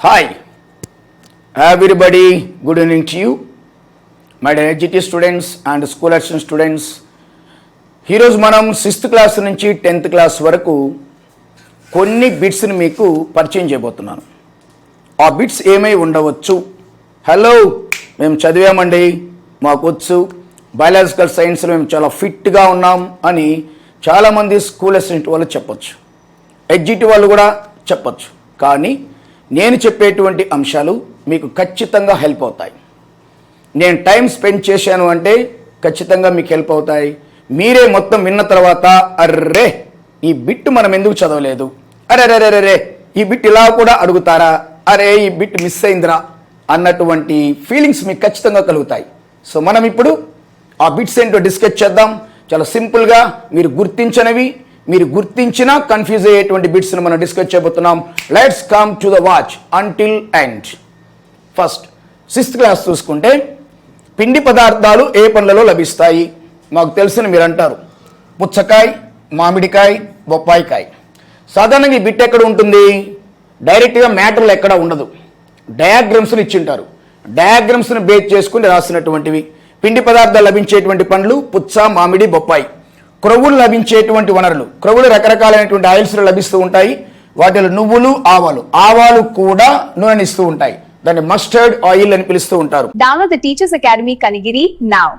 Hi, everybody. Good evening to you, my dear GT students and school action students. ఈరోజు మనం 6th class నుంచి 10th class వరకు కొన్ని బిట్స్ని మీకు పరిచయం చేయబోతున్నాను. ఆ బిట్స్ ఏమై ఉండవచ్చు? హలో, మేము చదివామండి, మాకు వచ్చు, బయాలజికల్ సైన్స్లో మేము చాలా ఫిట్గా ఉన్నాం అని చాలామంది స్కూల్ అసిస్టెంట్ వాళ్ళు చెప్పొచ్చు, ఎడ్జిటి వాళ్ళు కూడా చెప్పొచ్చు. కానీ నేను చెప్పేటువంటి అంశాలు మీకు ఖచ్చితంగా హెల్ప్ అవుతాయి. నేను టైం స్పెండ్ చేశాను అంటే ఖచ్చితంగా మీకు హెల్ప్ అవుతాయి. మీరే మొత్తం విన్న తర్వాత అర్రే ఈ బిట్ మనం ఎందుకు చదవలేదు, అరే ఈ బిట్ ఇలా కూడా అడుగుతారా, అరే ఈ బిట్ మిస్ అయిందిరా అన్నటువంటి ఫీలింగ్స్ మీకు ఖచ్చితంగా కలుగుతాయి. సో మనం ఇప్పుడు ఆ బిట్స్ ఏంటో డిస్కస్ చేద్దాం. చాలా సింపుల్గా మీరు గుర్తించనివి, మీరు గుర్తించినా కన్ఫ్యూజ్ అయ్యేటువంటి బిట్స్ని మనం డిస్కస్ చేయబోతున్నాం. Let's come to the watch until end. First 6th class చూసుకుంటే పిండి పదార్థాలు ఏ పండ్లలో లభిస్తాయి? మాకు తెలిసిన మీరు అంటారు పుచ్చకాయ, మామిడికాయ, బొప్పాయికాయ. సాధారణంగా ఈ బిట్ ఎక్కడ ఉంటుంది? డైరెక్ట్గా మ్యాటర్లు ఎక్కడ ఉండదు, డయాగ్రామ్స్ని ఇచ్చింటారు. డయాగ్రామ్స్ని బేస్ చేసుకుని రాసినటువంటివి. పిండి పదార్థాలు లభించేటువంటి పండ్లు పుచ్చ, మామిడి, బొప్పాయి. క్రొవ్వులు లభించేటువంటి వనరులు, క్రొవ్వులు రకరకాలైనటువంటి ఆయిల్స్లో లభిస్తూ ఉంటాయి. వాటిలో నువ్వులు, ఆవాలు కూడా నూనెనిస్తూ ఉంటాయి. దాన్ని మస్టర్డ్ ఆయిల్ అని పిలుస్తూ ఉంటారు. Download the Teachers Academy Kanigiri now.